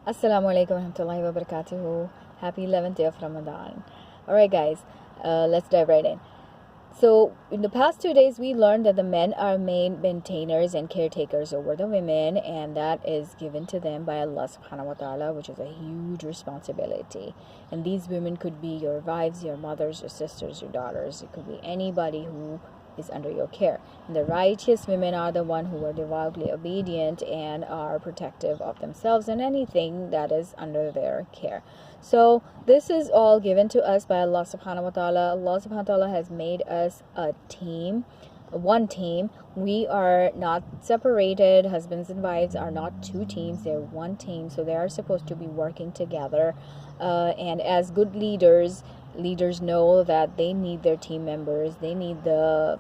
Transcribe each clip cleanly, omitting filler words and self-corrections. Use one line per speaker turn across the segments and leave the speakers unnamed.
Assalamu alaikum warahmatullahi wabarakatuh. Happy 11th day of Ramadan. Alright guys, let's dive right in. So in the past 2 days we learned that the men are main maintainers and caretakers over the women, and that is given to them by Allah subhanahu wa ta'ala, which is a huge responsibility. And these women could be your wives, your mothers, your sisters, your daughters. It could be anybody who is under your care. And the righteous women are the one who are devoutly obedient and are protective of themselves and anything that is under their care. So this is all given to us by Allah subhanahu wa ta'ala. Allah subhanahu wa ta'ala has made us a team, one team. We are not separated. Husbands and wives are not two teams, they're one team. So they are supposed to be working together, and as good leaders know that they need their team members. They need the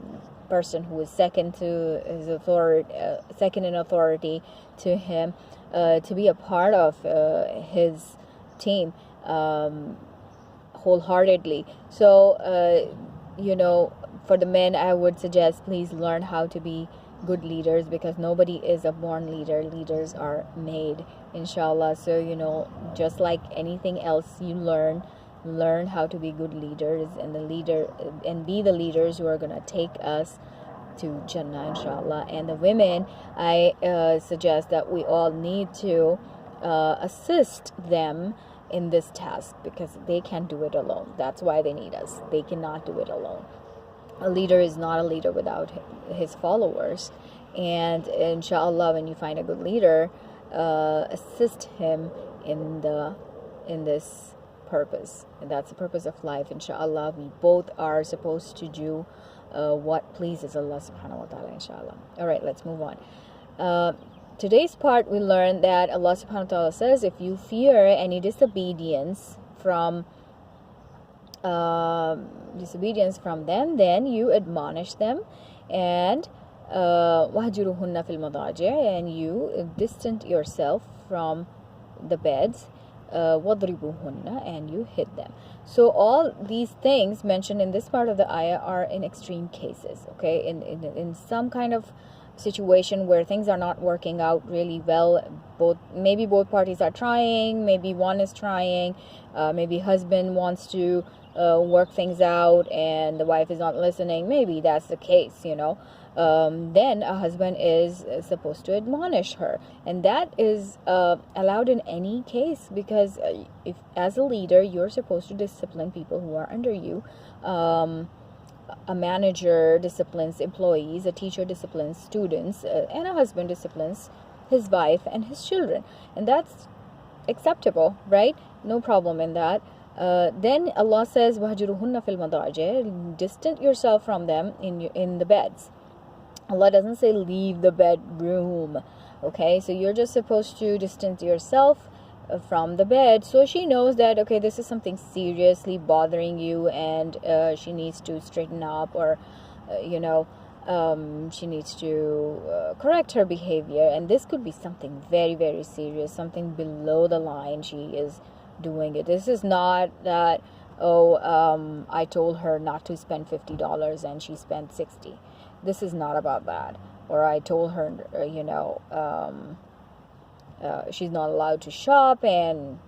person who is second to his authority, second in authority to him, to be a part of his team wholeheartedly. So for the men, I would suggest please learn how to be good leaders, because nobody is a born leader. Leaders are made, inshallah. So just like anything else, you learn how to be good leaders, and be the leaders who are going to take us to Jannah, inshallah. And the women, I suggest that we all need to assist them in this task, because they can't do it alone. That's why they need us. They cannot do it alone. A leader is not a leader without his followers. And inshallah, when you find a good leader, assist him in this purpose. And that's the purpose of life, inshallah. We both are supposed to do what pleases Allah subhanahu wa ta'ala, inshallah. Alright, let's move on. Today's part, we learned that Allah subhanahu wa ta'ala says, if you fear any disobedience from them, then you admonish them, and wahjuruhunna fil madaji', and you distance yourself from the beds, wadribuhunna, and you hit them. So all these things mentioned in this part of the ayah are in extreme cases, okay? In some kind of situation where things are not working out really well, maybe both parties are trying, maybe one is trying, maybe husband wants to work things out and the wife is not listening. Maybe that's the case, then a husband is supposed to admonish her, and that is allowed in any case, because if as a leader you're supposed to discipline people who are under you. A manager disciplines employees, a teacher disciplines students, and a husband disciplines his wife and his children, and that's acceptable, right? No problem in that. Then Allah says, wahjuruhunna fil madaji', distance yourself from them in the beds. Allah doesn't say leave the bedroom, okay? So you're just supposed to distance yourself from the bed, so she knows that, okay, this is something seriously bothering you, and she needs to straighten up, or she needs to correct her behavior. And this could be something very, very serious, something below the line. She is doing it. This is not that, I told her not to spend $50 and she spent $60. This is not about that. Or I told her she's not allowed to shop and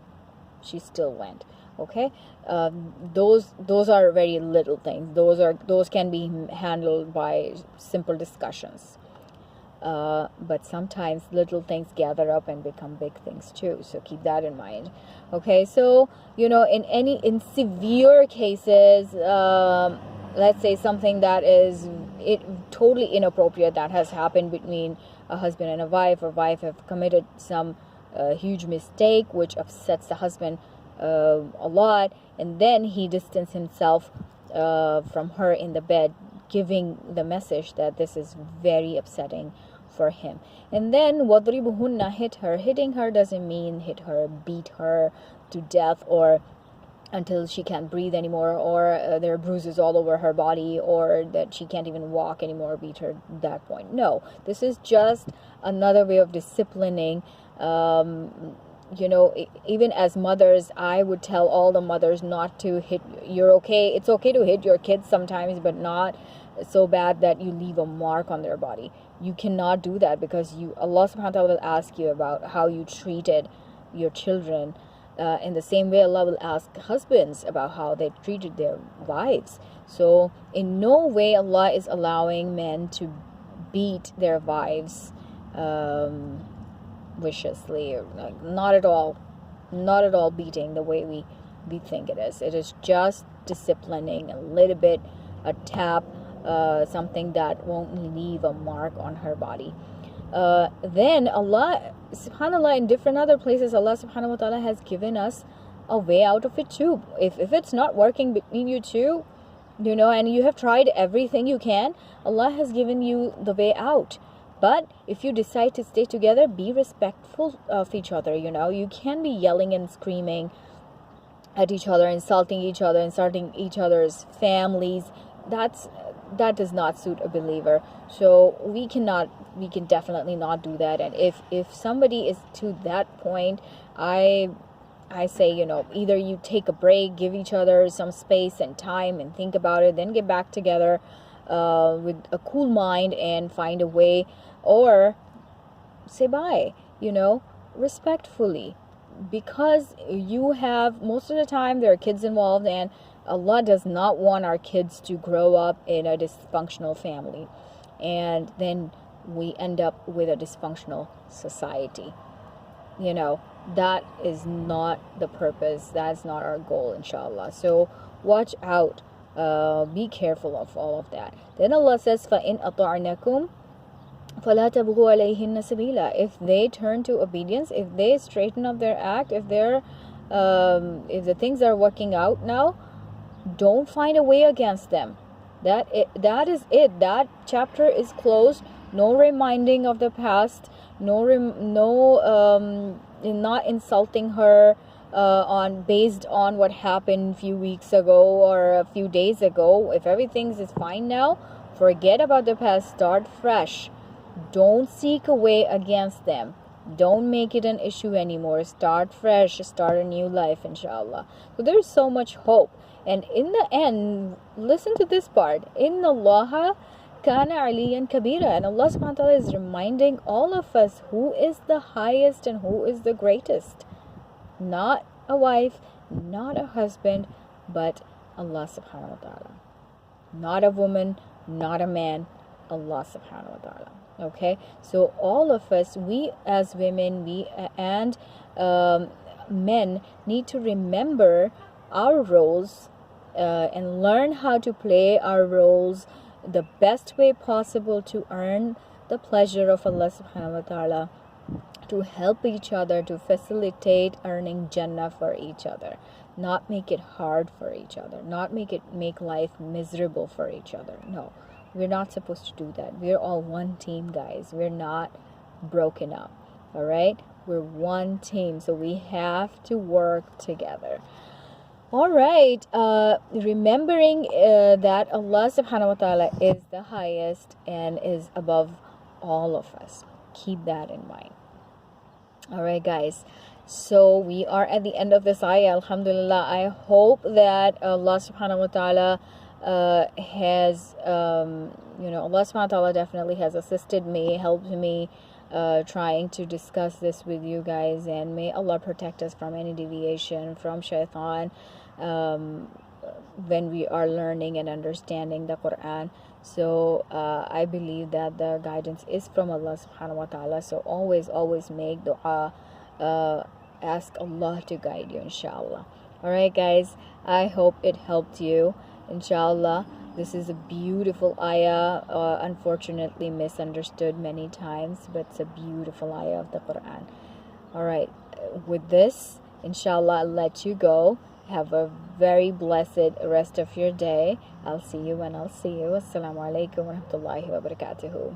she still went. Okay, those are very little things. Those can be handled by simple discussions. But sometimes little things gather up and become big things too. So keep that in mind. Okay, so in severe cases, let's say something that is totally inappropriate that has happened between a husband and a wife, or wife have committed some huge mistake which upsets the husband a lot, and then he distanced himself from her in the bed, giving the message that this is very upsetting for him. And then wadribuhunna, hit her. Hitting her doesn't mean hit her, beat her to death, or until she can't breathe anymore, or there are bruises all over her body, or that she can't even walk anymore. Beat her at that point. No, this is just another way of disciplining. Even as mothers, I would tell all the mothers not to hit. It's okay to hit your kids sometimes, but not so bad that you leave a mark on their body. You cannot do that, because Allah subhanahu wa ta'ala will ask you about how you treated your children. In the same way, Allah will ask husbands about how they treated their wives. So in no way Allah is allowing men to beat their wives viciously. Not at all. Not at all beating the way we think it is. It is just disciplining a little bit, a tap, something that won't leave a mark on her body. Then Allah subhanallah, in different other places, Allah subhanahu wa ta'ala has given us a way out of it too. If it's not working between you two, and you have tried everything you can, Allah has given you the way out. But if you decide to stay together, be respectful of each other. You can be yelling and screaming at each other, insulting each other's families. That does not suit a believer. So we can definitely not do that. And if somebody is to that point, I say, either you take a break, give each other some space and time and think about it, then get back together with a cool mind and find a way, or say bye, respectfully. Because you have, most of the time there are kids involved, and Allah does not want our kids to grow up in a dysfunctional family, and then we end up with a dysfunctional society. That is not the purpose. That's not our goal, inshallah. So watch out. Be careful of all of that. Then Allah says, فَإِنْ أَطَعْنَكُمْ فَلَا تَبْغُوا عَلَيْهِنَّ سَبِيلًا. If they turn to obedience, if they straighten up their act, if the things are working out now, don't find a way against them. That is it. That chapter is closed. No reminding of the past. Not insulting her based on what happened a few weeks ago or a few days ago. If everything is fine now, forget about the past. Start fresh. Don't seek a way against them. Don't make it an issue anymore. Start fresh. Start a new life, inshallah. So there's so much hope. And in the end, listen to this part. Inna Allaha kana aliyan kabira. And Allah subhanahu wa ta'ala is reminding all of us who is the highest and who is the greatest. Not a wife, not a husband, but Allah subhanahu wa ta'ala. Not a woman, not a man, Allah subhanahu wa ta'ala. Okay, so all of us, we as women, and men need to remember our roles and learn how to play our roles the best way possible to earn the pleasure of Allah subhanahu wa ta'ala, to help each other, to facilitate earning Jannah for each other, not make it hard for each other, not make life miserable for each other. No, we're not supposed to do that. We're all one team, guys. We're not broken up. All right, we're one team, so we have to work together. All right, remembering that Allah subhanahu wa ta'ala is the highest and is above all of us. Keep that in mind. All right, guys. So we are at the end of this ayah. Alhamdulillah. I hope that Allah subhanahu wa ta'ala has, Allah subhanahu wa ta'ala definitely has assisted me, helped me trying to discuss this with you guys. And may Allah protect us from any deviation from shaitan when we are learning and understanding the Quran. So I believe that the guidance is from Allah subhanahu wa ta'ala. So always make dua, ask Allah to guide you, inshallah. Alright, guys, I hope it helped you, inshallah. This is a beautiful ayah, unfortunately misunderstood many times, but it's a beautiful ayah of the Quran. Alright, with this, inshallah, I'll let you go. Have a very blessed rest of your day. I'll see you when I'll see you. Assalamu alaikum wa rahmatullahi wa barakatuhu.